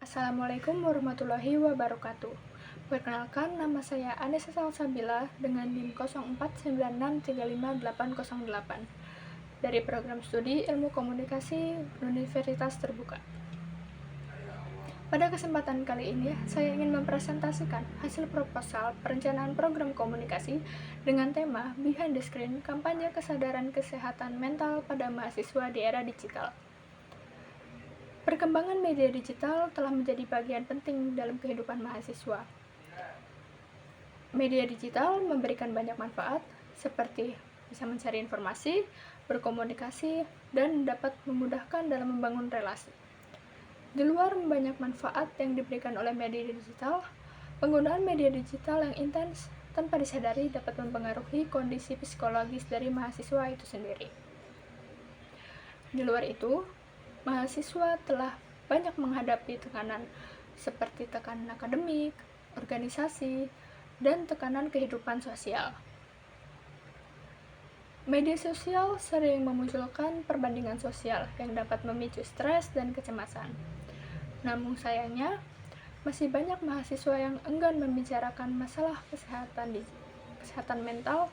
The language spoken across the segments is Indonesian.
Assalamualaikum warahmatullahi wabarakatuh. Perkenalkan, nama saya Anissa Salsabila dengan NIM 0496353808 dari program studi Ilmu Komunikasi Universitas Terbuka. Pada kesempatan kali ini, saya ingin mempresentasikan hasil proposal perencanaan program komunikasi dengan tema Behind the Screen, kampanye kesadaran kesehatan mental pada mahasiswa di era digital. Perkembangan media digital telah menjadi bagian penting dalam kehidupan mahasiswa. Media digital memberikan banyak manfaat, seperti bisa mencari informasi, berkomunikasi, dan dapat memudahkan dalam membangun relasi. Di luar banyak manfaat yang diberikan oleh media digital, penggunaan media digital yang intens tanpa disadari dapat mempengaruhi kondisi psikologis dari mahasiswa itu sendiri. Di luar itu, mahasiswa telah banyak menghadapi tekanan seperti tekanan akademik, organisasi, dan tekanan kehidupan sosial. Media sosial sering memunculkan perbandingan sosial yang dapat memicu stres dan kecemasan. Namun sayangnya, masih banyak mahasiswa yang enggan membicarakan masalah kesehatan mental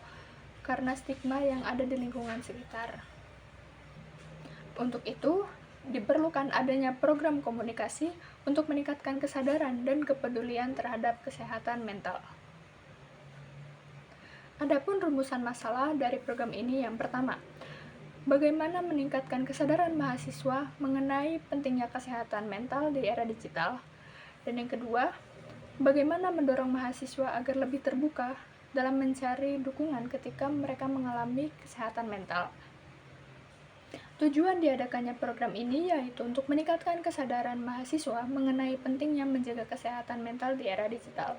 karena stigma yang ada di lingkungan sekitar. Untuk itu, diperlukan adanya program komunikasi untuk meningkatkan kesadaran dan kepedulian terhadap kesehatan mental. Adapun rumusan masalah dari program ini yang pertama, bagaimana meningkatkan kesadaran mahasiswa mengenai pentingnya kesehatan mental di era digital. Dan yang kedua, bagaimana mendorong mahasiswa agar lebih terbuka dalam mencari dukungan ketika mereka mengalami kesehatan mental. Tujuan diadakannya program ini yaitu untuk meningkatkan kesadaran mahasiswa mengenai pentingnya menjaga kesehatan mental di era digital.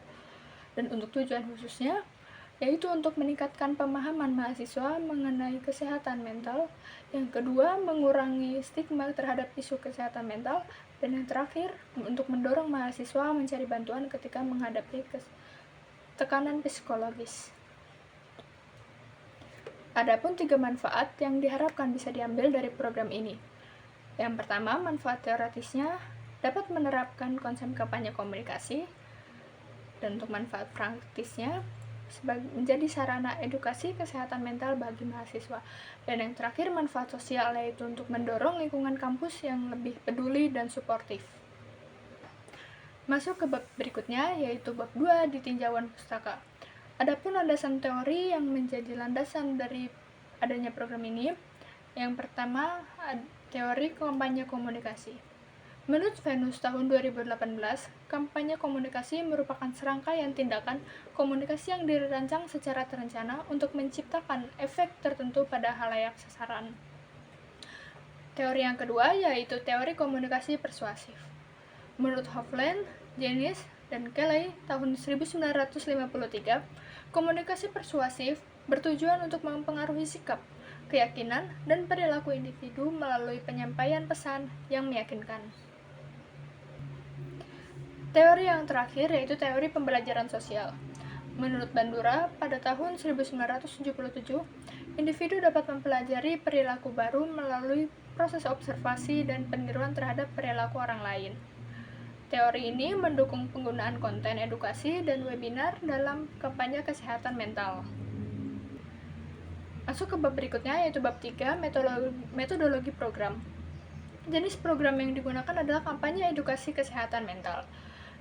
Dan untuk tujuan khususnya, yaitu untuk meningkatkan pemahaman mahasiswa mengenai kesehatan mental. Yang kedua, mengurangi stigma terhadap isu kesehatan mental. Dan yang terakhir, untuk mendorong mahasiswa mencari bantuan ketika menghadapi tekanan psikologis. Adapun 3 manfaat yang diharapkan bisa diambil dari program ini. Yang pertama, manfaat teoretisnya dapat menerapkan konsep kampanye komunikasi, dan untuk manfaat praktisnya menjadi sarana edukasi kesehatan mental bagi mahasiswa. Dan yang terakhir, manfaat sosial, yaitu untuk mendorong lingkungan kampus yang lebih peduli dan suportif. Masuk ke bab berikutnya, yaitu bab 2 di tinjauan pustaka. Adapun landasan teori yang menjadi landasan dari adanya program ini, yang pertama, teori kampanye komunikasi. Menurut Venus tahun 2018, kampanye komunikasi merupakan serangkaian tindakan komunikasi yang dirancang secara terencana untuk menciptakan efek tertentu pada halayak sasaran. Teori yang kedua yaitu teori komunikasi persuasif. Menurut Hovland, Janis, dan Kelly tahun 1953, komunikasi persuasif bertujuan untuk mempengaruhi sikap, keyakinan, dan perilaku individu melalui penyampaian pesan yang meyakinkan. Teori yang terakhir yaitu teori pembelajaran sosial. Menurut Bandura, pada tahun 1977, individu dapat mempelajari perilaku baru melalui proses observasi dan peniruan terhadap perilaku orang lain. Teori ini mendukung penggunaan konten edukasi dan webinar dalam kampanye kesehatan mental. Masuk ke bab berikutnya, yaitu bab 3, metodologi program. Jenis program yang digunakan adalah kampanye edukasi kesehatan mental.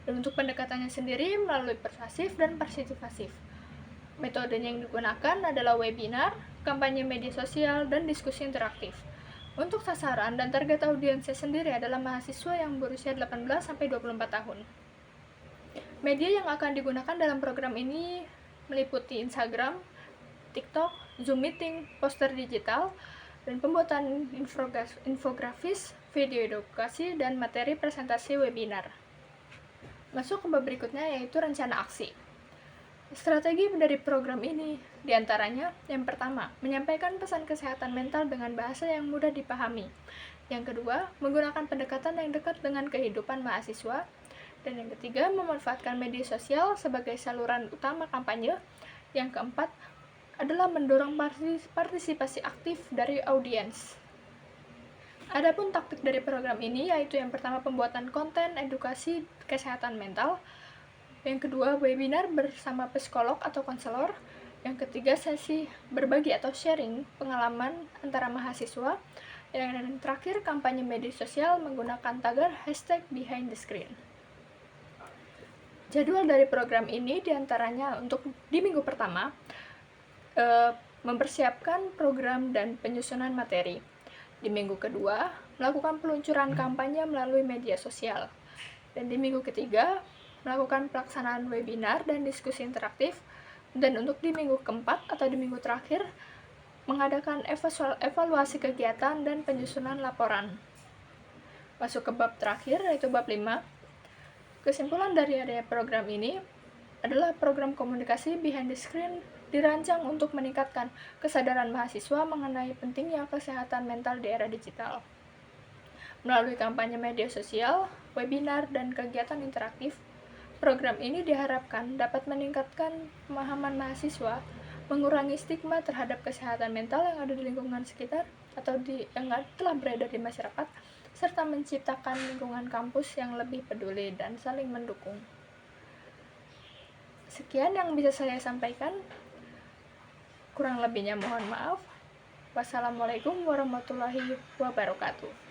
Dan untuk pendekatannya sendiri melalui persuasif dan partisipatif. Metode yang digunakan adalah webinar, kampanye media sosial, dan diskusi interaktif. Untuk sasaran dan target audiensnya sendiri adalah mahasiswa yang berusia 18-24 tahun. Media yang akan digunakan dalam program ini meliputi Instagram, TikTok, Zoom Meeting, poster digital, dan pembuatan infografis, video edukasi, dan materi presentasi webinar. Masuk ke bab berikutnya yaitu rencana aksi. Strategi dari program ini diantaranya, yang pertama, menyampaikan pesan kesehatan mental dengan bahasa yang mudah dipahami. Yang kedua, menggunakan pendekatan yang dekat dengan kehidupan mahasiswa. Dan yang ketiga, memanfaatkan media sosial sebagai saluran utama kampanye. Yang keempat, adalah mendorong partisipasi aktif dari audiens. Adapun taktik dari program ini yaitu yang pertama pembuatan konten edukasi kesehatan mental, yang kedua webinar bersama psikolog atau konselor, yang ketiga sesi berbagi atau sharing pengalaman antara mahasiswa, yang terakhir kampanye media sosial menggunakan tagar #BehindTheScreen. Jadwal dari program ini diantaranya untuk di minggu pertama mempersiapkan program dan penyusunan materi. Di minggu kedua, melakukan peluncuran kampanye melalui media sosial. Dan di minggu ketiga, melakukan pelaksanaan webinar dan diskusi interaktif. Dan untuk di minggu keempat atau di minggu terakhir, mengadakan evaluasi kegiatan dan penyusunan laporan. Masuk ke bab terakhir, yaitu bab 5. Kesimpulan dari adanya program ini adalah program komunikasi behind the screen dirancang untuk meningkatkan kesadaran mahasiswa mengenai pentingnya kesehatan mental di era digital. Melalui kampanye media sosial, webinar, dan kegiatan interaktif, program ini diharapkan dapat meningkatkan pemahaman mahasiswa, mengurangi stigma terhadap kesehatan mental yang ada di lingkungan sekitar atau yang telah beredar di masyarakat, serta menciptakan lingkungan kampus yang lebih peduli dan saling mendukung. Sekian yang bisa saya sampaikan. Kurang lebihnya mohon maaf. Wassalamualaikum warahmatullahi wabarakatuh.